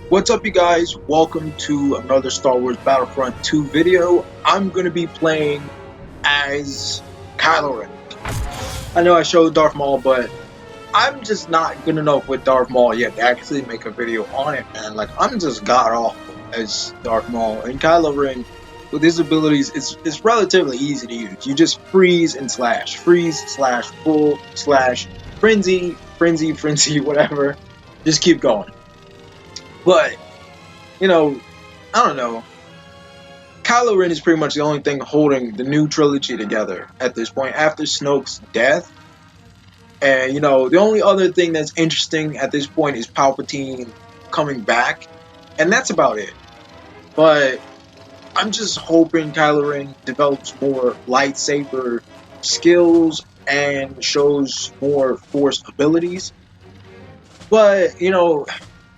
What's up, you guys? Welcome to another Star Wars Battlefront 2 video. I'm going to be playing as Kylo Ren. I know I showed Darth Maul, but I'm just not good enough with Darth Maul yet to actually make a video on it, man. Like, I'm just god awful as Darth Maul. And Kylo Ren, with his abilities, it's relatively easy to use. You just freeze and slash. Freeze, slash, pull, slash, frenzy, whatever. Just keep going. But I don't know. Kylo Ren is pretty much the only thing holding the new trilogy together at this point after Snoke's death. And the only other thing that's interesting at this point is Palpatine coming back, and that's about it. But I'm just hoping Kylo Ren develops more lightsaber skills and shows more Force abilities. But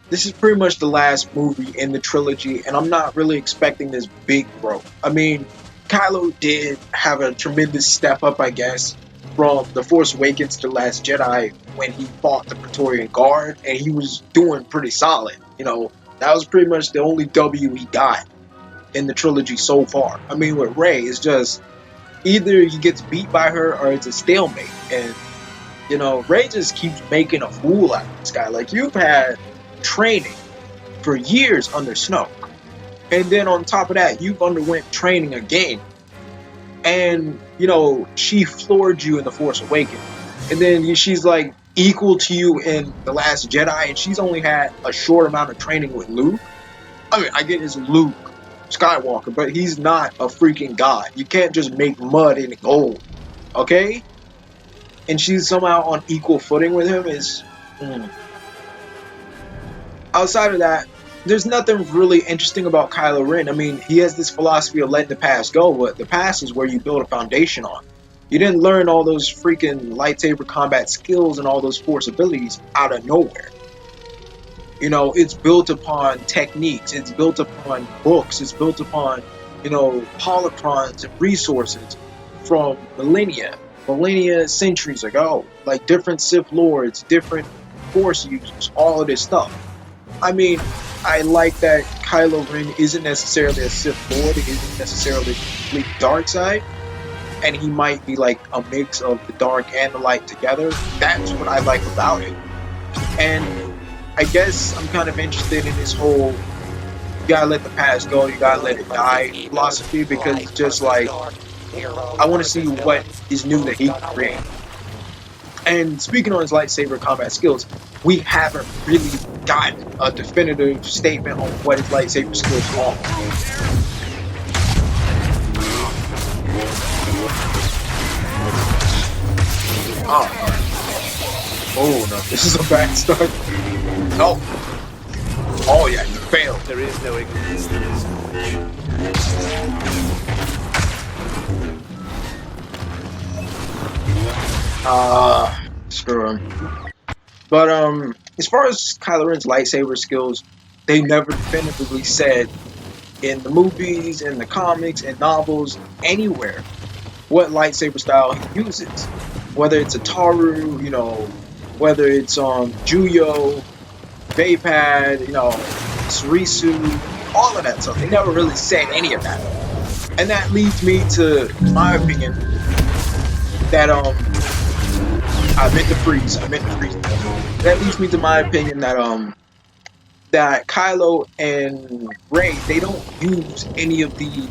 this is pretty much the last movie in the trilogy, and I'm not really expecting this big growth. I mean, Kylo did have a tremendous step up, I guess, from The Force Awakens to Last Jedi when he fought the Praetorian Guard, and he was doing pretty solid. That was pretty much the only W he got in the trilogy so far. I mean, with Rey, it's just either he gets beat by her or it's a stalemate, and Rey just keeps making a fool out of this guy. Like, you've had training for years under Snoke, and then on top of that, you've underwent training again, and she floored you in The Force Awakens, and then she's like equal to you in The Last Jedi, and she's only had a short amount of training with Luke. I mean, I get it's Luke Skywalker, but he's not a freaking god. You can't just make mud into gold, okay? And she's somehow on equal footing with him. Outside of that, there's nothing really interesting about Kylo Ren. I mean, he has this philosophy of letting the past go, but the past is where you build a foundation on. You didn't learn all those freaking lightsaber combat skills and all those Force abilities out of nowhere. It's built upon techniques, it's built upon books, it's built upon, holocrons and resources from millennia, centuries ago. Like different Sith Lords, different Force users, all of this stuff. I mean, I like that Kylo Ren isn't necessarily a Sith Lord, he isn't necessarily the dark side, and he might be like a mix of the dark and the light together. That's what I like about it. And I guess I'm kind of interested in this whole you gotta let the past go, you gotta let it die philosophy, because it's just like I want to see what is new that he can create. And speaking on his lightsaber combat skills, we haven't really gotten a definitive statement on what his lightsaber skills are. Oh no, this is a bad start. No. Oh yeah, you failed. There is no existence. Screw him. But as far as Kylo Ren's lightsaber skills, they never definitively said in the movies, in the comics, in novels, anywhere what lightsaber style he uses. Whether it's a Taru, whether it's Juyo, Vapad, Surisu, all of that stuff. They never really said any of that. And that leads me to my opinion that I meant to freeze. That leads me to my opinion that that Kylo and Rey, they don't use any of the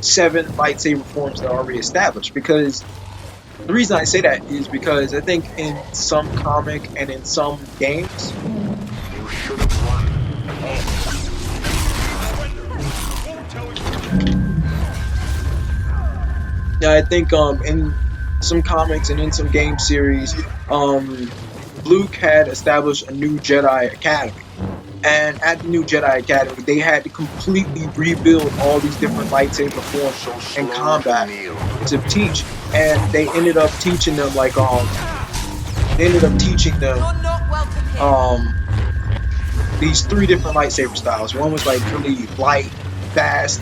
7 lightsaber forms that are already established, because the reason I say that is because I think in some comic and in some games, I think in some comics and in some game series, Luke had established a new Jedi Academy. And at the new Jedi Academy, they had to completely rebuild all these different lightsaber forms and combat to teach. And they ended up teaching them these 3 different lightsaber styles. One was like really light, fast,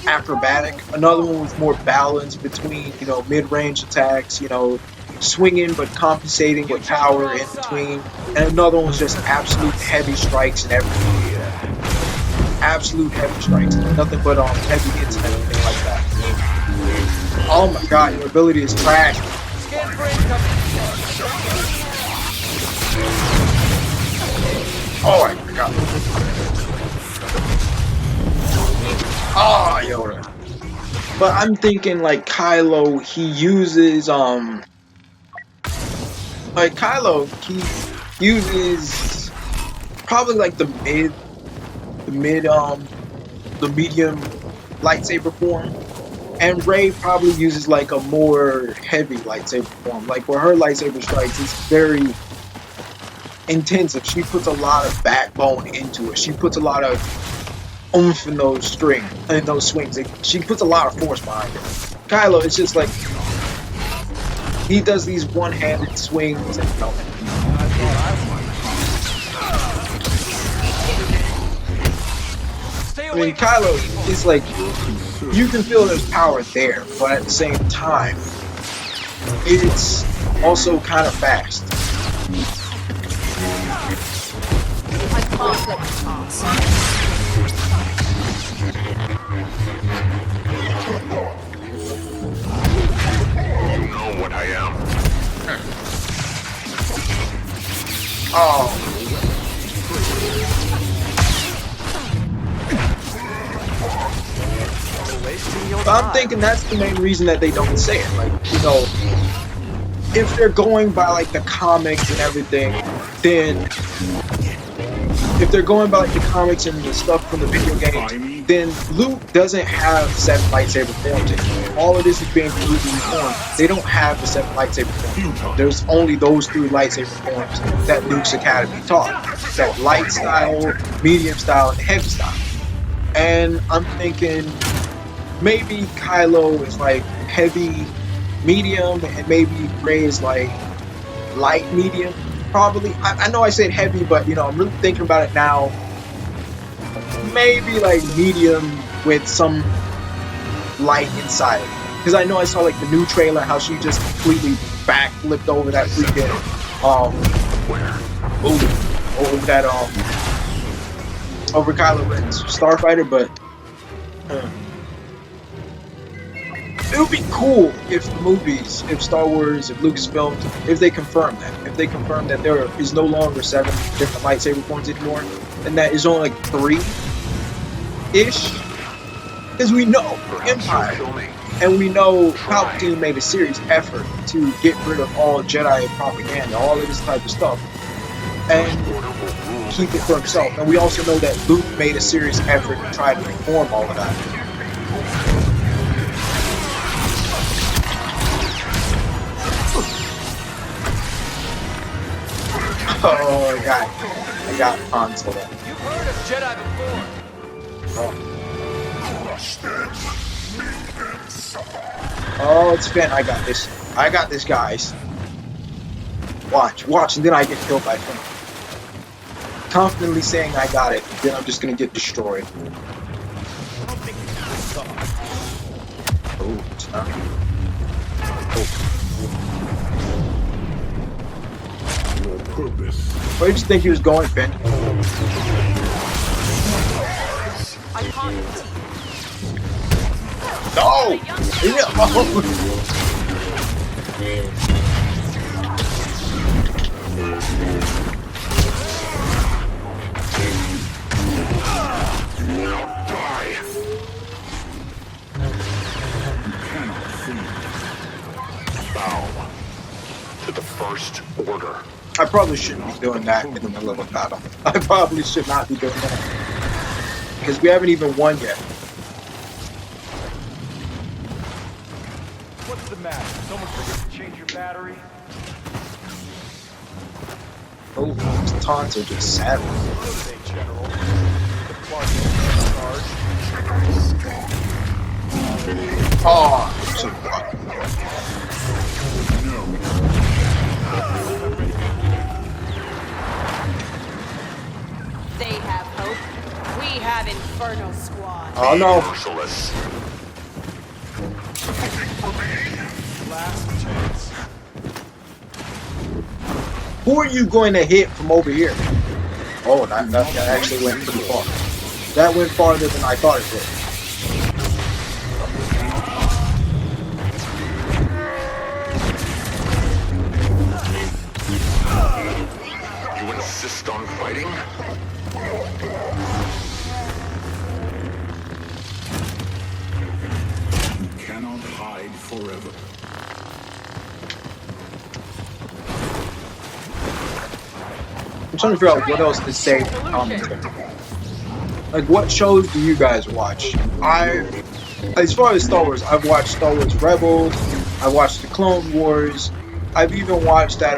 acrobatic. Another one was more balanced between, mid-range attacks, swinging but compensating with power in between, and another one's just absolute heavy strikes and everything. Absolute heavy strikes, nothing but heavy hits and everything like that. Oh my god, your ability is trash. Oh my god. Oh, Yoda. But I'm thinking like Kylo, he uses probably like the medium lightsaber form, and Rey probably uses like a more heavy lightsaber form. Like where her lightsaber strikes is very intensive. She puts a lot of backbone into it. She puts a lot of oomph in those swings. She puts a lot of force behind it. Kylo, it's just like he does these one-handed swings and I mean, Kylo is like, you can feel there's power there, but at the same time, it's also kind of fast. I can't let you pass. You know what I am. Oh. But I'm thinking that's the main reason that they don't say it. Like, you know, if they're going by like the comics and everything, then if they're going by like the comics and the stuff from the video games, then Luke doesn't have 7 lightsaber forms anymore. All of this is being completely reformed. They don't have the 7 lightsaber forms. There's only those 3 lightsaber forms that Luke's Academy taught. That light style, medium style, and heavy style. And I'm thinking maybe Kylo is like heavy, medium, and maybe Rey is like light, medium. Probably. I know I said heavy, but you know, I'm really thinking about it now. Maybe like medium with some light inside. Because I know I saw like the new trailer, how she just completely backflipped over that freaking over Kylo Ren's Starfighter, but it would be cool if the movies, if Star Wars, if Lucasfilm, if they confirm that. If they confirm that there is no longer 7 different lightsaber forms anymore, and that is only like 3-ish. Because we know Empire, and we know Palpatine made a serious effort to get rid of all Jedi propaganda, all of this type of stuff, and keep it for himself. And we also know that Luke made a serious effort to try to reform all of that. Oh, I got Han Solo. You've heard of Jedi before. Oh, it's Finn. I got this. I got this, guys. Watch, and then I get killed by Finn. Confidently saying I got it, then I'm just gonna get destroyed. Oh, it's not. Where did you think he was going, Finn? I can't see. No! Yeah. Bow to the First Order. I probably shouldn't be doing that in the middle of a battle. I probably should not be doing that. Because we haven't even won yet. What's the matter? Someone forget to change your battery? Oh, these taunts are just savage. Hey, General. The plug is Oh, so They have hope. We have Inferno Squad. oh no. Merciless. last chance. Who are you going to hit from over here? Oh, that actually went pretty far. That went farther than I thought it would. You insist on fighting? You cannot hide forever. I'm trying to figure out what else to say. Like, what shows do you guys watch? As far as Star Wars, I've watched Star Wars Rebels. I watched the Clone Wars. I've even watched that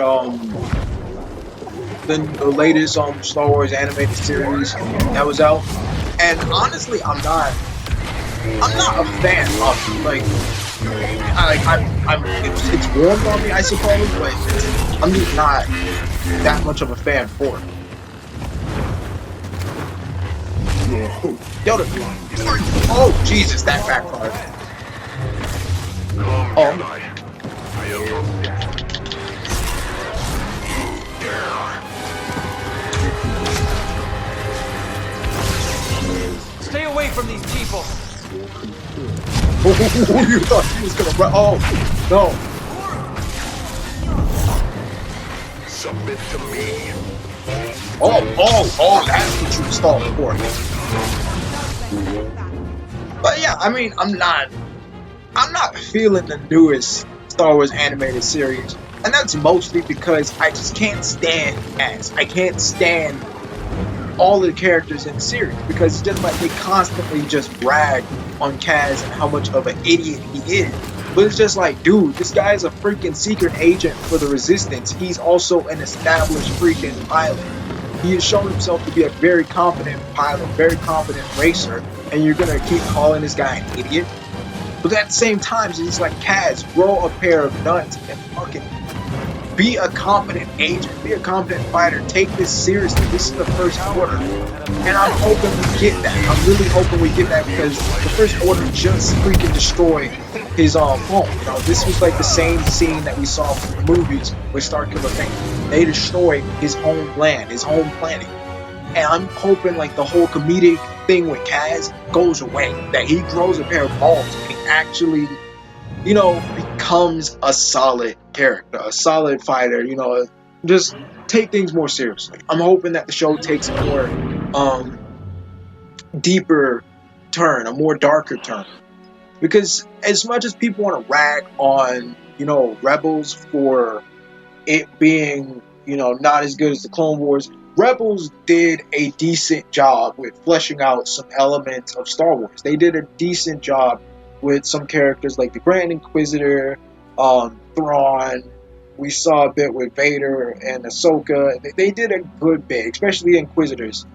the latest Star Wars animated series that was out. And honestly, I'm not a fan of it. Like, it's warmed on me, I suppose, but I'm just not that much of a fan for it. Yoda. Oh, Jesus, that backfired. Oh. I am your Stay away from these people. Oh, you thought he was gonna run? Oh, no. submit to me. Oh, that's what you were stalling for. But yeah, I mean, I'm not feeling the newest Star Wars animated series, and that's mostly because I just can't stand Kaz. I can't stand all the characters in the series because it's just like they constantly just brag on Kaz and how much of an idiot he is. But it's just like, dude, this guy is a freaking secret agent for the Resistance. He's also an established freaking pilot. He has shown himself to be a very competent pilot, very competent racer, and you're gonna keep calling this guy an idiot? But at the same time, it's like, Kaz, grow a pair of nuts and fucking be a competent agent, be a competent fighter, take this seriously. This is the First Order. And I'm hoping we get that. I'm really hoping we get that because the First Order just freaking destroyed his home. You know, this was like the same scene that we saw from the movies with Starkiller Bane. They destroyed his homeland, his home planet. And I'm hoping like the whole comedic thing with Kaz goes away. That he grows a pair of balls and he actually, you know, becomes a solid character, a solid fighter, you know, just take things more seriously. I'm hoping that the show takes a more deeper turn, a more darker turn. Because as much as people want to rag on, you know, Rebels for it being, you know, not as good as the Clone Wars, Rebels did a decent job with fleshing out some elements of Star Wars. They did a decent job with some characters like the Grand Inquisitor, Thrawn. We saw a bit with Vader and Ahsoka. They did a good bit, especially the Inquisitors.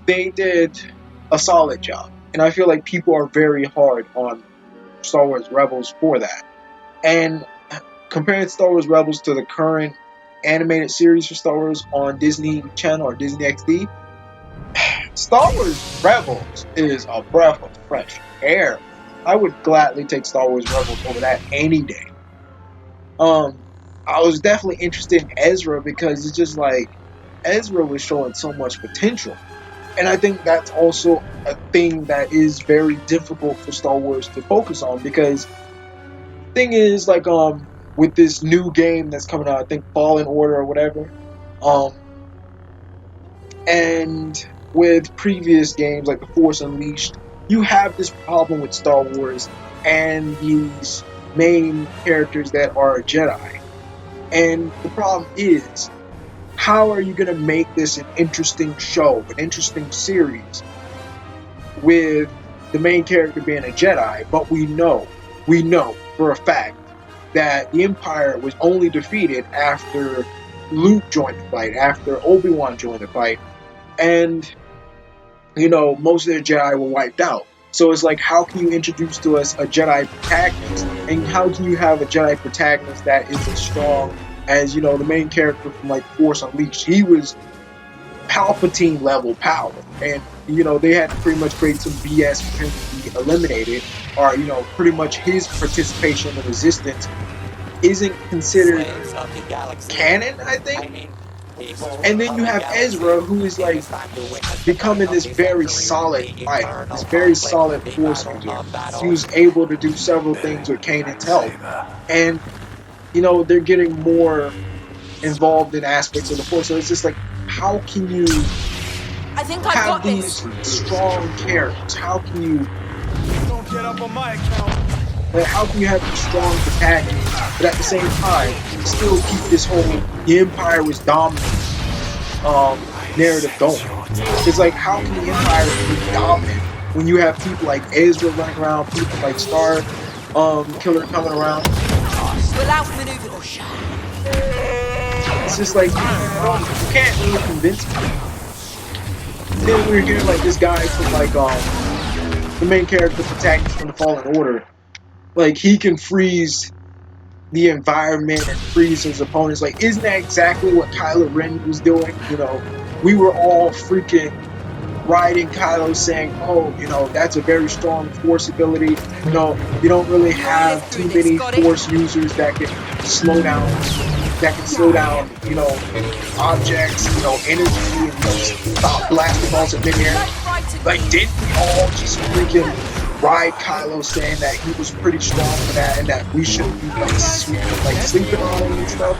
They did a solid job. And I feel like people are very hard on Star Wars Rebels for that. And comparing Star Wars Rebels to the current animated series for Star Wars on Disney Channel or Disney XD, Star Wars Rebels is a breath of fresh air. I would gladly take Star Wars Rebels over that any day. I was definitely interested in Ezra because it's just like Ezra was showing so much potential. And I think that's also a thing that is very difficult for Star Wars to focus on because thing is like with this new game that's coming out, I think Fallen Order or whatever, and with previous games like The Force Unleashed, you have this problem with Star Wars and these main characters that are Jedi. And the problem is, how are you going to make this an interesting show, an interesting series, with the main character being a Jedi, but we know for a fact that the Empire was only defeated after Luke joined the fight, after Obi-Wan joined the fight, and, you know, most of their Jedi were wiped out. So it's like, how can you introduce to us a Jedi protagonist? And how can you have a Jedi protagonist that is as strong as, you know, the main character from, like, Force Unleashed? He was Palpatine level power. And, you know, they had to pretty much create some BS for him to be eliminated. Or, you know, pretty much his participation in the Resistance isn't considered canon, I think. And then you have Ezra, who is like becoming this very solid fighter, this very solid force user. He was able to do several things with Kanan's help. And, you know, they're getting more involved in aspects of the force. So it's just like, how can you I think I've have got these this. strong characters? How can you Don't get up on my account. how can you have these strong protagonists, but at the same time still keep this whole the Empire was dominant narrative going? It's like, how can the Empire be dominant when you have people like Ezra running around, people like Star Killer coming around? We'll outmaneuver them. It's just like, you can't really convince me. Then we're hearing like this guy from like the main character protagonist from the Fallen Order. Like, he can freeze the environment and freeze his opponents. Like, isn't that exactly what Kylo Ren was doing? You know, we were all freaking riding Kylo saying, oh, you know, that's a very strong force ability. You know, you don't really have too many force users that can slow down, you know, objects, you know, energy, and, you know, stop blasting balls in midair. Like, didn't we all just freaking ride Kylo saying that he was pretty strong for that and that we shouldn't be like sleeping on him and stuff?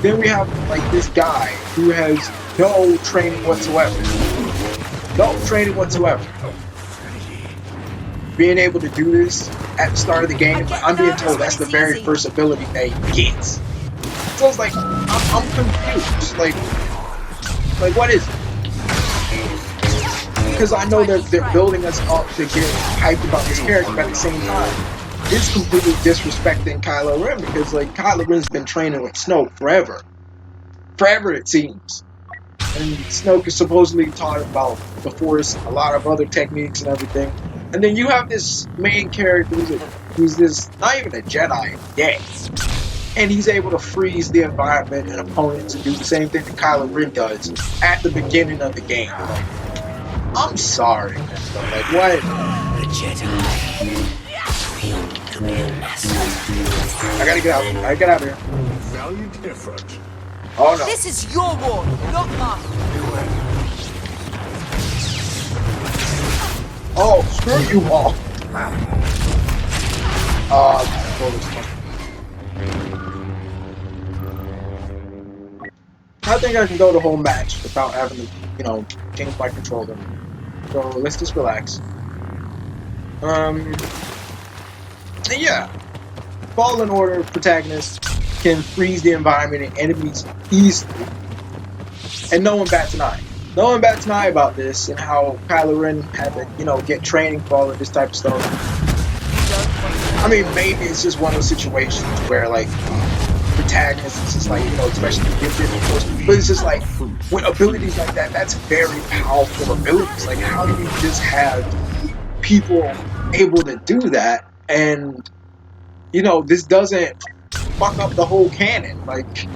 Then we have like this guy who has no training whatsoever. No training whatsoever. Being able to do this at the start of the game, I'm being told that's the very first ability that he gets. So it's like, I'm confused. Like what is it? Because I know they're building us up to get hyped about this character, but at the same time, it's completely disrespecting Kylo Ren, because like Kylo Ren's been training with Snoke forever. Forever, it seems. And Snoke is supposedly taught about the Force, a lot of other techniques and everything. And then you have this main character who's this, not even a Jedi yet. And he's able to freeze the environment and opponents and do the same thing that Kylo Ren does at the beginning of the game. Like, I'm sorry, man. Like, what? The Jedi will to be a master. I gotta get out. I gotta get out of here. Valiant effort. Oh no. This is your war, not mine. Oh, screw you all. I think I can go the whole match without having to, you know, change my controller. So let's just relax. Yeah. Fallen Order protagonist can freeze the environment and enemies easily. And no one bats an eye. No one bats an eye about this and how Kylo Ren had to, you know, get training for all of this type of stuff. I mean, maybe it's just one of those situations where, like, protagonists, it's just like, you know, especially gifted, of course, but it's just like, with abilities like that, that's very powerful abilities. Like, how do you just have people able to do that, and, you know, this doesn't fuck up the whole canon? Like,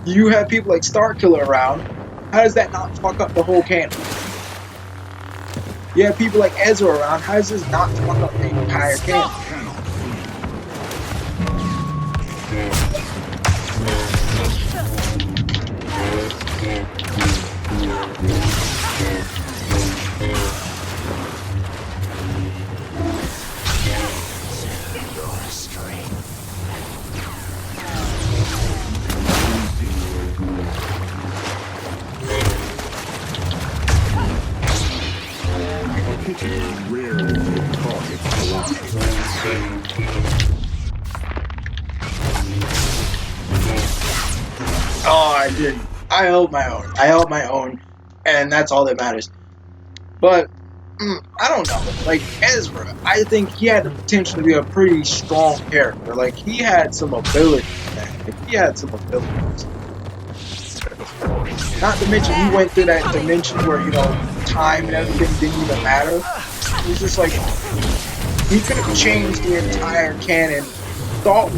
you have people like Star Killer around, how does that not fuck up the whole canon? You have people like Ezra around, how does this not fuck up the entire canon? Oh, I did. I held my own. I held my own, and that's all that matters. But I don't know. Like, Ezra, I think he had the potential to be a pretty strong character. Like, he had some ability, man. Like, he had some abilities. Not to mention, he went through that dimension where, you know, time and everything didn't even matter. It was just like, he could have changed the entire canon thought.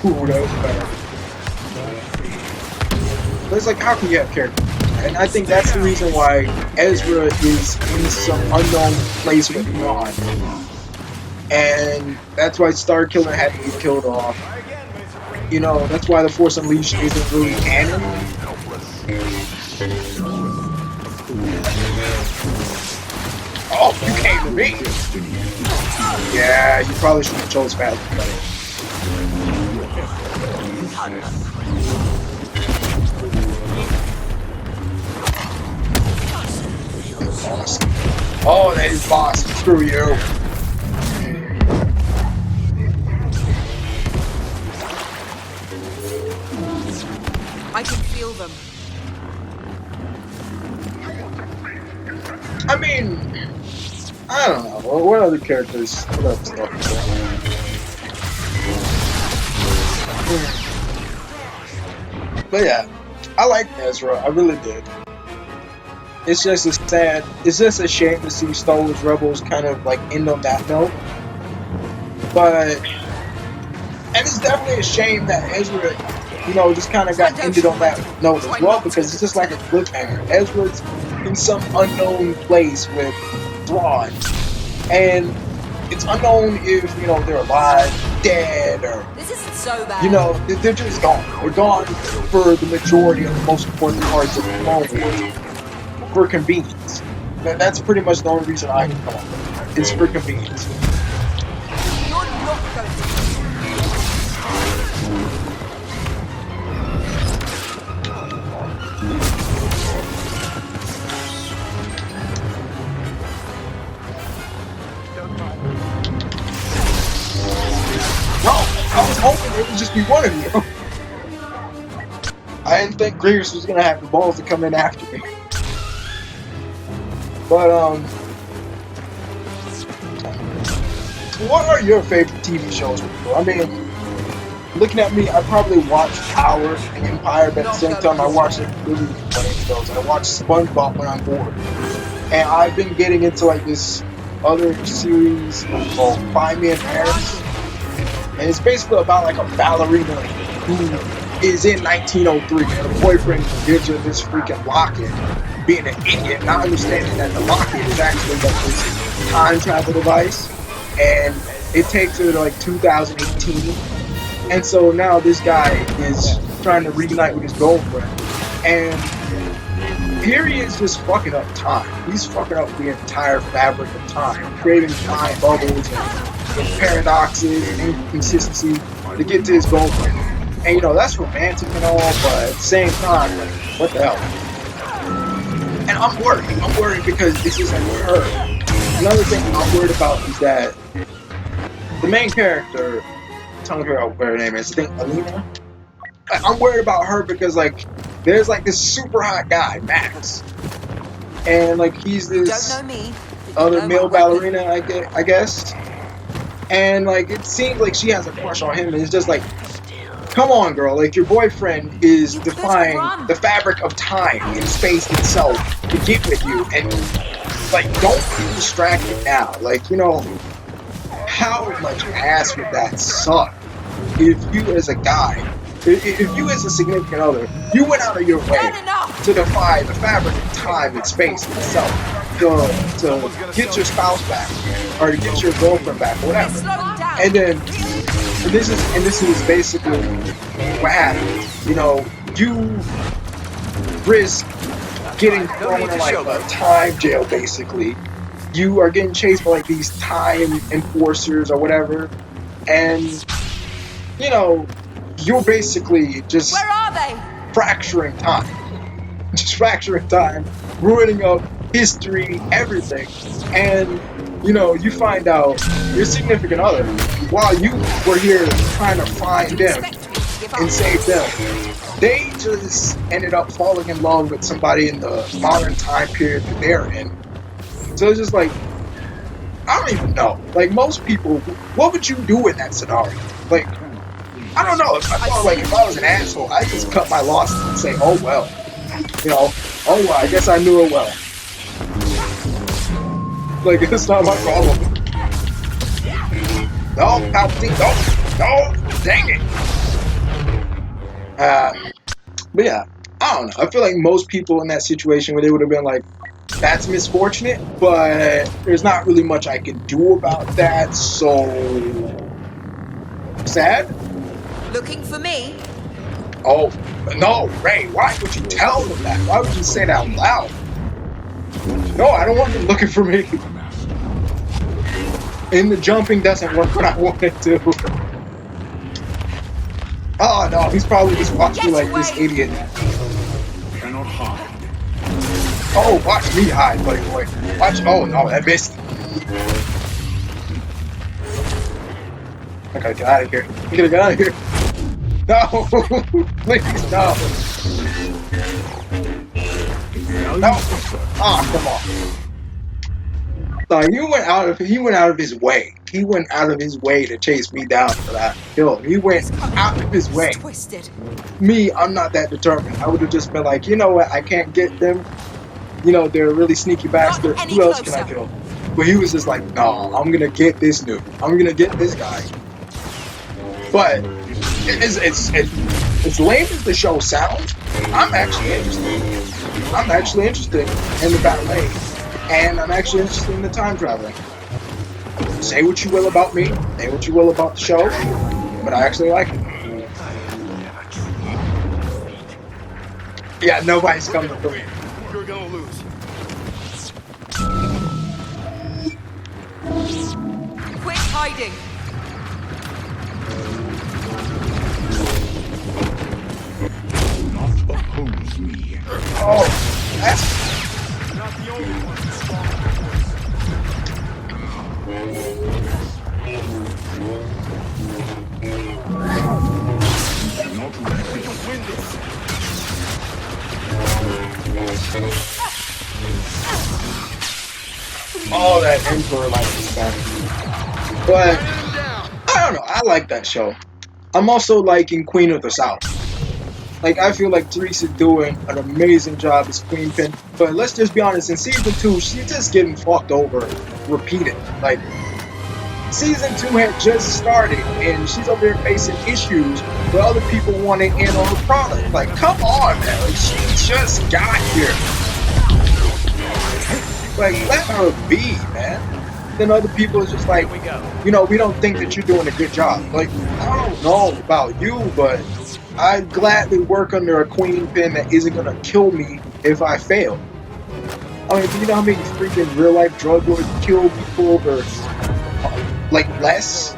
Ooh, that was better. But it's like, how can you have characters? And I think that's the reason why Ezra is in some unknown place with Ron. And that's why Star Killer had to be killed off. You know, that's why the Force Unleashed isn't really canon. Oh, you came to me. Yeah, you probably should have chose Phasma better. Oh, that is boss. Screw you. I can feel them. I mean, I don't know. What other characters? What other stuff is going on? But yeah, I like Ezra. I really did. It's just a shame to see Star Wars Rebels kind of like end on that note. But, and it's definitely a shame that Ezra, you know, just kind of got ended on that note as well, because it's just like a cliffhanger. Ezra's in some unknown place with Thrawn, and it's unknown if, you know, they're alive, dead, or, This isn't so bad. you know, they're just gone. They're gone for the majority of the most important parts of the Clone Wars. For convenience. That's pretty much the only reason I can come up with it. It's for convenience. You're not going to. No, I was hoping it would just be one of you. I didn't think Grievous was gonna have the balls to come in after me. But, what are your favorite TV shows, people? I mean, looking at me, I probably watched Power and Empire, but at the same time, I watched like really funny shows. I watched SpongeBob when I'm bored. And I've been getting into like this other series called Find Me in Paris. And it's basically about like a ballerina who is in 1903. Her boyfriend gives her this freaking locket, being an idiot, not understanding that the locket is actually like this time travel device, and it takes her to like 2018. And so now this guy is trying to reunite with his girlfriend, and here he is just fucking up time. He's fucking up the entire fabric of time, creating time bubbles and paradoxes and inconsistency to get to his girlfriend. And you know, that's romantic and all, but at the same time, like, what the hell? And I'm worried. I'm worried because this isn't her. Another thing I'm worried about is that the main character, I'm trying to figure out what her name is, I think Alina? I'm worried about her because, like, there's like this super hot guy, Max. And like, he's this Don't know me, other know male my weapon. ballerina, I guess. And like, it seems like she has a crush on him, and it's just like, come on, girl, like, your boyfriend is You could defying run. the fabric of time and space itself to get with you, and like, don't be distracted now. Like, you know, how much ass would that suck if you as a guy, if you as a significant other, you went out of your way Not enough. to defy the fabric of time and space itself to get your spouse back, or to get your girlfriend back, or whatever. Slow down. And then, this is basically what happened. You know, you risk getting thrown in like a time jail, basically. You are getting chased by like these time enforcers or whatever, and you know, you're basically just Where are they? fracturing time. Just fracturing time, ruining up history, everything. And, you know, you find out your significant other, while you were here trying to find them Expect me to give up. and save them, they just ended up falling in love with somebody in the modern time period that they're in. So it's just like, I don't even know. Like, most people, what would you do in that scenario? Like, I don't know. If I felt like if I was an asshole, I'd just cut my losses and say, oh well. You know, oh well, I guess I knew it well. Like, it's not my problem. No, Palpatine, no, dang it. But yeah, I don't know. I feel like most people in that situation where they would have been like, that's misfortunate, but there's not really much I can do about that, so sad. Looking for me? Oh, no, Ray, why would you tell them that? Why would you say that out loud? No, I don't want them looking for me. And the jumping doesn't work when I want it to. Oh, no, he's probably just watching me like this idiot. Cannot hide. Oh, watch me hide, buddy boy. Watch. Oh, no, I missed. I gotta get out of here. I gotta get out of here. No, please, no. No. Ah, come on. No, he went out of his way. He went out of his way to chase me down for that kill. He went out of his way. Twisted. Me, I'm not that determined. I would have just been like, you know what? I can't get them. You know, they're a really sneaky bastard. Who else can I kill? But he was just like, no, I'm gonna get this noob. I'm gonna get this guy. But as lame as the show sounds, I'm actually interested. I'm actually interested in the ballet, and I'm actually interested in the time traveling. Say what you will about me, say what you will about the show, but I actually like it. Yeah, nobody's coming for me. You're gonna lose. Quit hiding. Not oppose me. Oh, that's You're not the only one who's strong. Not ready. Win this. all that Emperor like this guy. But I don't know, I like that show. I'm also liking Queen of the South. Like, I feel like Teresa's doing an amazing job as Queen Pin. But let's just be honest, in Season 2, she's just getting fucked over repeated. Like, Season 2 had just started, and she's over there facing issues where other people wanted in on her product. Like, come on, man. Like, she just got here. Like, let her be, man. Then other people are just like, you know, we don't think that you're doing a good job. Like, I don't know about you, but I'd gladly work under a queen pin that isn't gonna kill me if I fail. I mean, do you know how many freaking real life drug lords kill people over, like, less?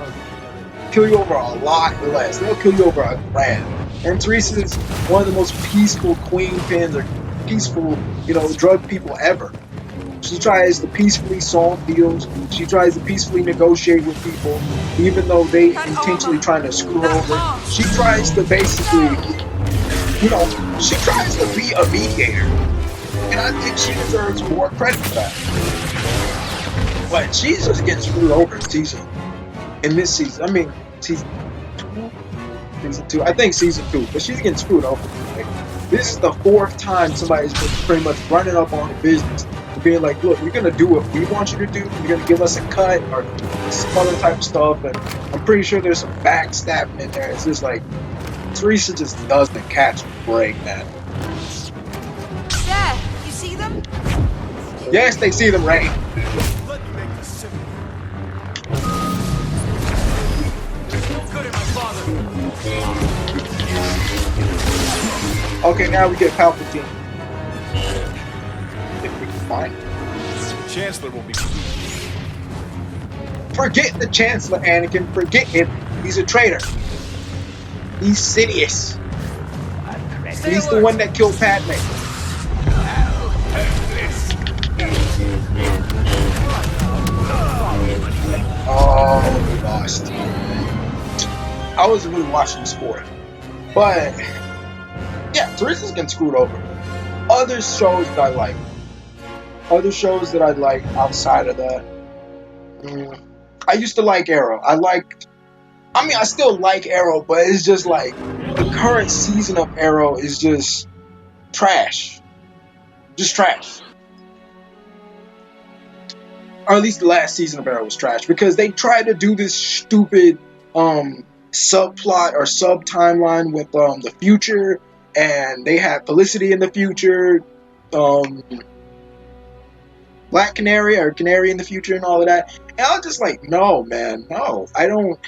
Kill you over a lot less. They'll kill you over a grand. And Teresa's one of the most peaceful queen pins or peaceful, you know, drug people ever. She tries to peacefully solve deals. She tries to peacefully negotiate with people, even though they intentionally trying to screw her over. She tries to basically, you know, she tries to be a mediator. And I think she deserves more credit for that. But she's just getting screwed over in this season. I mean, season 2? I think season 2, but she's getting screwed over. Like, this is the 4th time somebody's been pretty much running up on her business. Being like, look, you're gonna do what we want you to do. You're gonna give us a cut or some other type of stuff, and I'm pretty sure there's some backstabbing in there. It's just like Teresa just doesn't catch a break, man. There, you see them? Yes, they see them, Ray. Let me make this simple. No good in my father. Okay, now we get Palpatine. Fine. The Chancellor won't be. Forget the Chancellor, Anakin. Forget him. He's a traitor. He's Sidious. He's the one that killed Padme. Oh, we lost. I wasn't really watching the sport. But, yeah, Teresa's getting screwed over. Other shows that I like. Other shows that I like outside of that. I used to like Arrow. I still like Arrow, but it's just like the current season of Arrow is just trash. Just trash. Or at least the last season of Arrow was trash because they tried to do this stupid subplot or sub-timeline with the future, and they had Felicity in the future, Black Canary or Canary in the future and all of that. And I was just like, no, man, no. I don't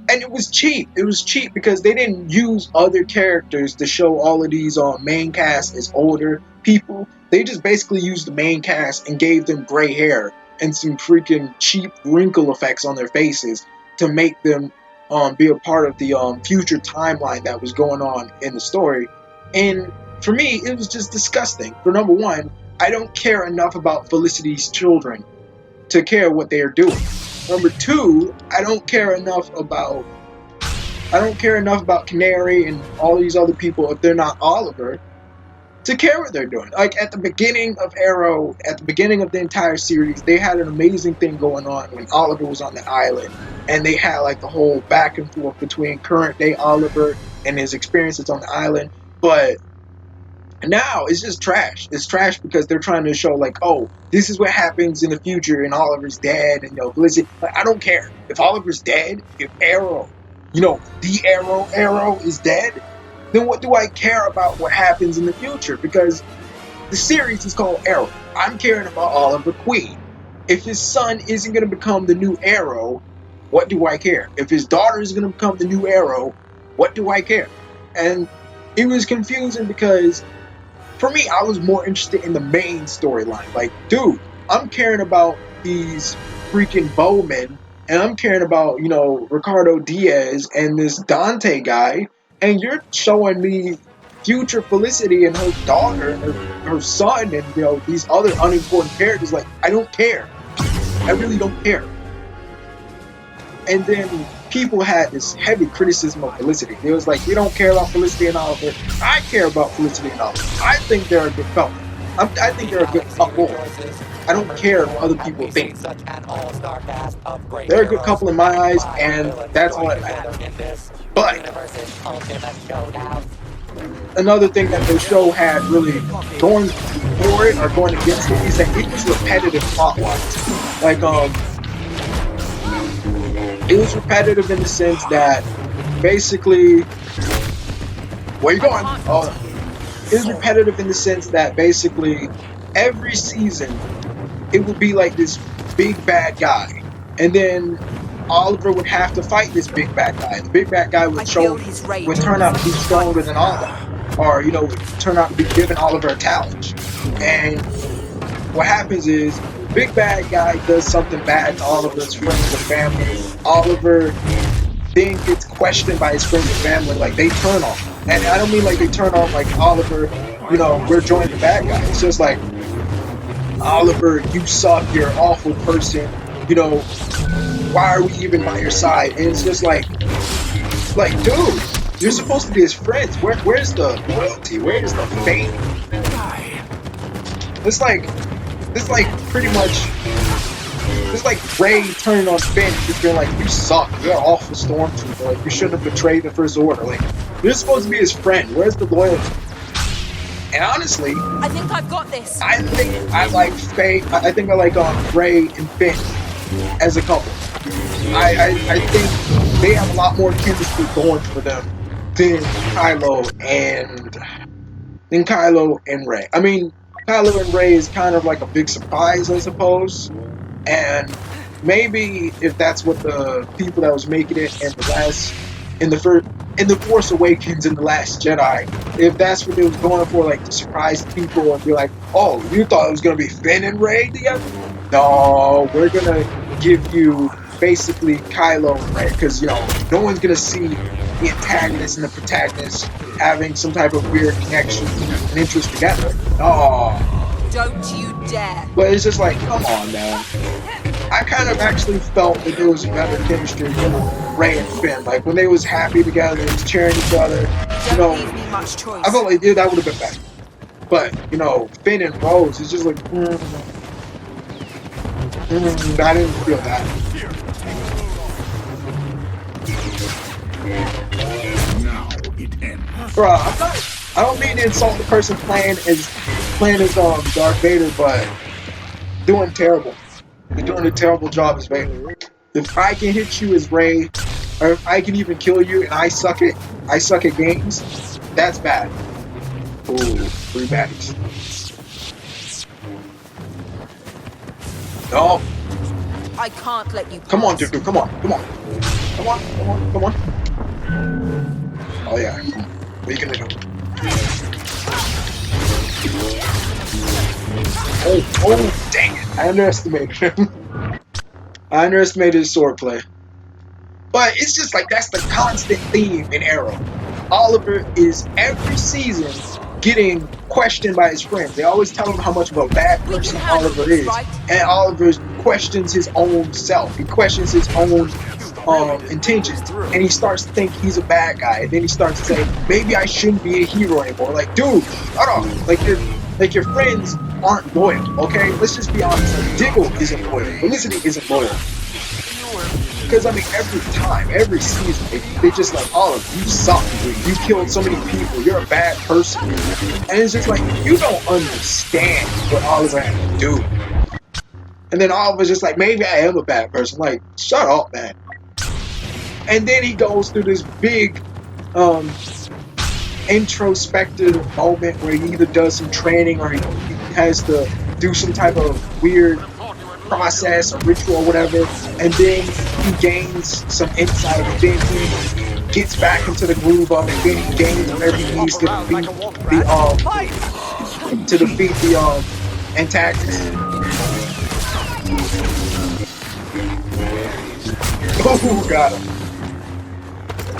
And it was cheap. It was cheap because they didn't use other characters to show all of these main cast as older people. They just basically used the main cast and gave them gray hair and some freaking cheap wrinkle effects on their faces to make them be a part of the future timeline that was going on in the story. And for me, it was just disgusting. For number one, I don't care enough about Felicity's children to care what they are doing. Number two, I don't care enough about Canary and all these other people if they're not Oliver to care what they're doing. Like at the beginning of Arrow, at the beginning of the entire series, they had an amazing thing going on when Oliver was on the island, and they had like the whole back and forth between current day Oliver and his experiences on the island. But now it's just trash. It's trash because they're trying to show like, oh, this is what happens in the future, and Oliver's dead, and Felicity. Like, I don't care if Oliver's dead. If Arrow, the Arrow is dead, then what do I care about what happens in the future? Because the series is called Arrow. I'm caring about Oliver Queen. If his son isn't going to become the new Arrow, what do I care? If his daughter is going to become the new Arrow, what do I care? And it was confusing because for me, I was more interested in the main storyline. Like, dude, I'm caring about these freaking bowmen, and I'm caring about, Ricardo Diaz and this Dante guy, and you're showing me future Felicity and her daughter and her son and, these other unimportant characters. Like, I don't care. I really don't care. And then people had this heavy criticism of Felicity. It was like, we don't care about Felicity and Oliver. I care about Felicity and Oliver. I think they're a good couple. I think they're a good couple. I don't care what other people think. They're a good couple in my eyes, and that's all that matters. But another thing that the show had really going for it or going against it is that it was repetitive plot-wise. Like, it was repetitive in the sense that basically, where you going? Oh, it was repetitive in the sense that basically every season it would be like this big bad guy, and then Oliver would have to fight this big bad guy. The big bad guy would turn out to be stronger than Oliver, or would turn out to be giving Oliver a challenge. And what happens is, big bad guy does something bad to Oliver's friends and family. Oliver then gets questioned by his friends and family, like they turn on him. And I don't mean like they turn on like Oliver, we're joining the bad guy. It's just like, Oliver, you suck, you're an awful person, why are we even by your side? And it's just like, dude, you're supposed to be his friends. Where's the loyalty? Where's the faith? It's like pretty much, it's like Ray turning on Finn, just being like, you suck, you're an awful stormtrooper, like you shouldn't have betrayed the First Order. Like, you're supposed to be his friend. Where's the loyalty? And honestly, I think I've got this. I think I like Faye. I think I like Ray and Finn as a couple. I think they have a lot more chemistry going for them than Kylo and Ray. I mean, Kylo and Ray is kind of like a big surprise, I suppose. And maybe if that's what the people that was making it in the Force Awakens and The Last Jedi, if that's what they was going for, like to surprise people and be like, oh, you thought it was gonna be Finn and Ray together? No, we're gonna give you basically Kylo and Ray, because no one's gonna see the antagonist and the protagonist having some type of weird connection and interest together. Oh. Don't you dare. But it's just like, come on, man. I kind of actually felt that there was a better chemistry with Ray and Finn. Like, when they was happy together, they was cheering each other, Don't leave me much choice. I felt like, that would have been better. But, Finn and Rose, it's just like, I didn't feel that. Now it ends. Bruh, I don't mean to insult the person playing as Darth Vader, but doing terrible. They're doing a terrible job as Vader. If I can hit you as Rey, or if I can even kill you and I suck at games, that's bad. Ooh, 3 baddies. No. I can't let you pass. Come on, dude, come on. Come on, come on, come on. Oh yeah, come on. What are you gonna do? Oh, dang it. I underestimated him. I underestimated his swordplay. But it's just like that's the constant theme in Arrow. Oliver is every season getting questioned by his friends. They always tell him how much of a bad We can person handle Oliver this, is. right? And Oliver questions his own self. He questions his own intentions. And he starts to think he's a bad guy. And then he starts to say, maybe I shouldn't be a hero anymore. Like, dude, shut up. Like your friends aren't loyal, okay? Let's just be honest. Like, Diggle isn't loyal. Felicity isn't loyal. Because, I mean, every time, every season, they just like, Oliver, you suck, dude. You killed so many people. You're a bad person. And it's just like, you don't understand what Oliver had to do. And then Oliver's just like, maybe I am a bad person. Like, shut up, man. And then he goes through this big introspective moment where he either does some training or he has to do some type of weird process or ritual or whatever, and then he gains some insight, and then he gets back into the groove of it, and then he gains whatever he needs to defeat the antagonist. Oh, got him.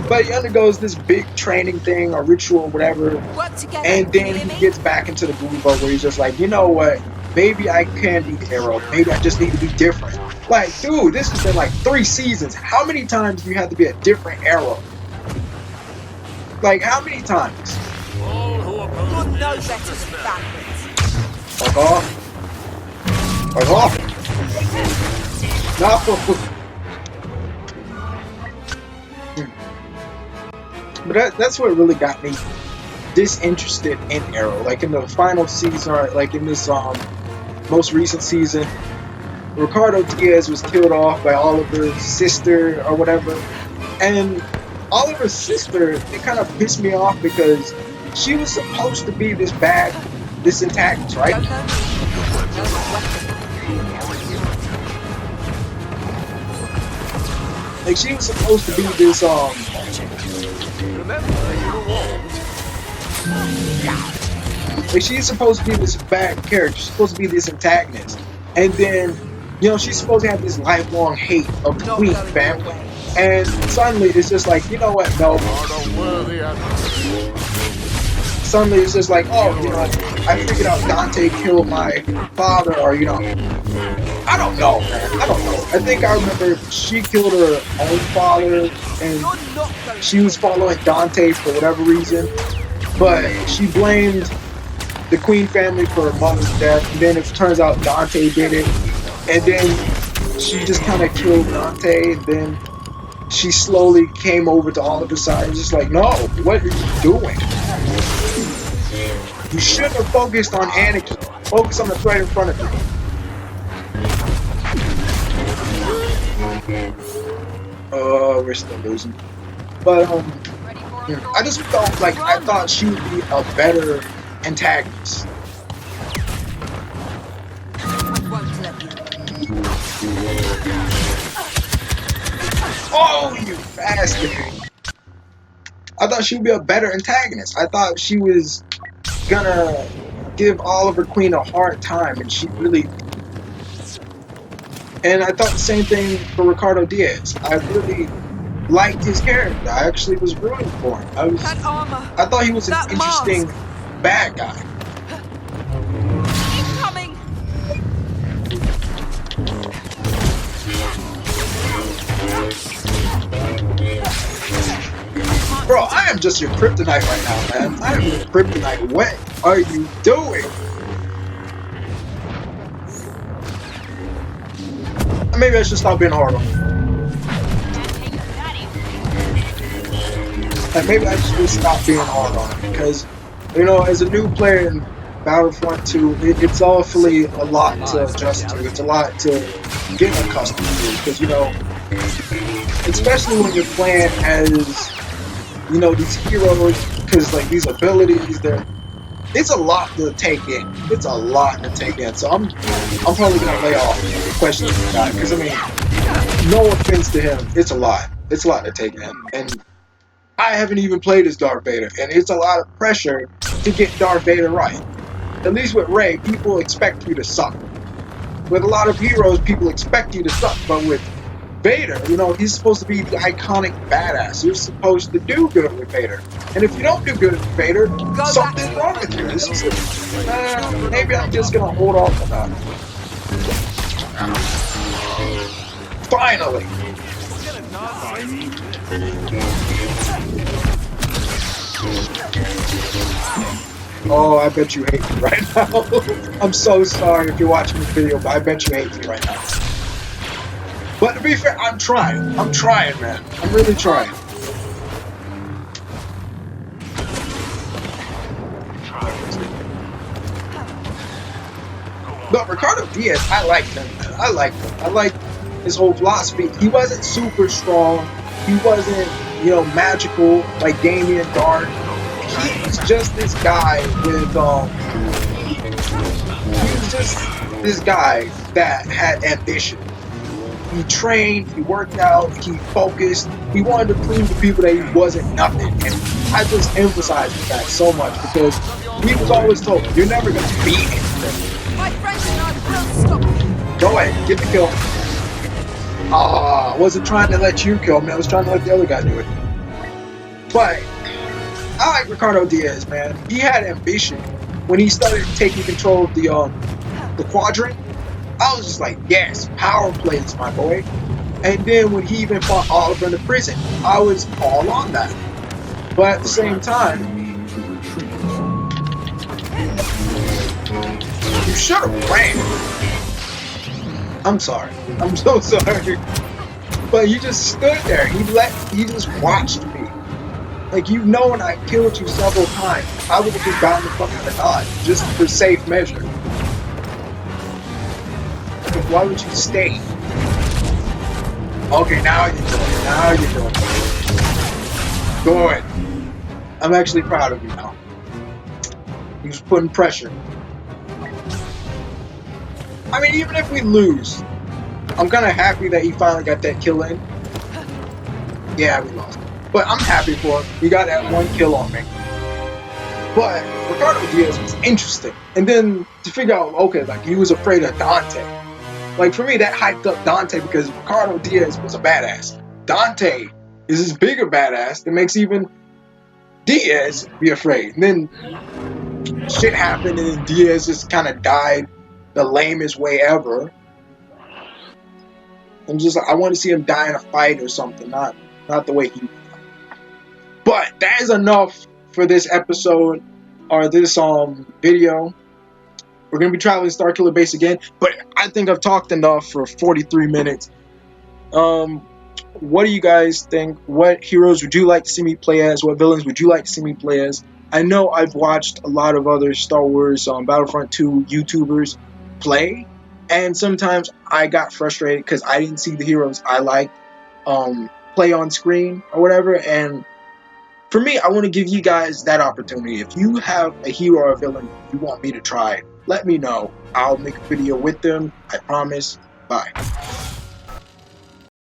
But he undergoes this big training thing or ritual or whatever, Work together. and then he gets back into the groove of where he's just like, you know what? Maybe I can be Arrow. Maybe I just need to be different. Like, dude, this has been like 3 seasons. How many times do you have to be a different Arrow? Like, how many times? You're no better than bandits. Fuck off. Fuck off. No. But that's what really got me disinterested in Arrow. Like in the final season, or like in this most recent season, Ricardo Diaz was killed off by Oliver's sister or whatever. And Oliver's sister, it kind of pissed me off because she was supposed to be this antagonist, right? Like she was supposed to be this like she's supposed to be this bad character. She's supposed to be this antagonist. And then, you know, she's supposed to have this lifelong hate of the Queen family. And suddenly it's just like, you know what, no. Suddenly it's just like, oh, you know, I figured out Dante killed my father, or, you know, I don't know, man. I don't know. I think I remember she killed her own father, and she was following Dante for whatever reason. But she blamed the Queen family for her mother's death, and then it turns out Dante did it. And then she just kind of killed Dante, and then she slowly came over to Oliver's side and just like, no, what are you doing? You shouldn't have focused on Anakin. Focus on the threat in front of you. We're still losing. But, I just felt like I thought she would be a better antagonist. Oh, you bastard! I thought she would be a better antagonist. I thought she was gonna give Oliver Queen a hard time, and she really... And I thought the same thing for Ricardo Diaz. I really liked his character. I actually was rooting for him. I thought he was an interesting bad guy. Incoming. Bro, I am just your kryptonite right now, man. I am your kryptonite. What are you doing? Maybe I should stop being hard on him. Like, maybe I should just stop being hard on him, because, you know, as a new player in Battlefront 2, it's awfully a lot to adjust to. It's a lot to get accustomed to, because, you know, especially when you're playing as, you know, these heroes, because, like, these abilities, it's a lot to take in. It's a lot to take in. So I'm probably going to lay off the questions about it, because, I mean, no offense to him, it's a lot. It's a lot to take in. And I haven't even played as Darth Vader, and it's a lot of pressure to get Darth Vader right. At least with Rey, people expect you to suck. With a lot of heroes, people expect you to suck, but with Vader, you know, he's supposed to be the iconic badass. You're supposed to do good with Vader. And if you don't do good with Vader, Go back to something's your wrong with you. It's fundamentals. just, maybe I'm just gonna hold off on that. Finally! Oh, I bet you hate me right now. I'm so sorry if you're watching this video, but I bet you hate me right now. But to be fair, I'm trying. I'm trying, man. I'm really trying. But Ricardo Diaz, I liked him, man. I liked him. I liked his whole philosophy. He wasn't super strong. He wasn't, you know, magical like Damien Dark. He was just this guy with, he was just this guy that had ambition. He trained, he worked out, he focused. He wanted to prove to people that he wasn't nothing. And I just emphasize the fact so much because he was always told, you're never going to be anything. My friends and I will stop you. Go ahead, get the kill. I wasn't trying to let you kill me. I was trying to let the other guy do it. But I like Ricardo Diaz, man. He had ambition. When he started taking control of the quadrant, I was just like, yes, power plays, my boy. And then when he even fought Oliver in the prison, I was all on that. But at the same time, you should have ran. I'm sorry. I'm so sorry. But you just stood there. He just watched me. Like, you've known I killed you several times. I would have just gotten the fuck out of dodge, just for safe measure. Like, why would you stay? Okay, now you're doing it. Now you're doing it. Good. I'm actually proud of you now. He was putting pressure. I mean, even if we lose, I'm kind of happy that he finally got that kill in. Yeah, we lost. But I'm happy for him. He got that one kill on me. But Ricardo Diaz was interesting. And then to figure out, okay, like, he was afraid of Dante. Like, for me, that hyped up Dante because Ricardo Diaz was a badass. Dante is this bigger badass that makes even Diaz be afraid. And then shit happened and then Diaz just kind of died the lamest way ever. I'm just like, I want to see him die in a fight or something, not the way he. But that is enough for this episode or this video. We're gonna be traveling Starkiller Base again, but I think I've talked enough for 43 minutes. What do you guys think? What heroes would you like to see me play as? What villains would you like to see me play as? I know I've watched a lot of other Star Wars Battlefront 2 YouTubers play, and sometimes I got frustrated because I didn't see the heroes I liked play on screen or whatever. And for me, I want to give you guys that opportunity. If you have a hero or a villain you want me to try, let me know. I'll make a video with them. I promise. Bye.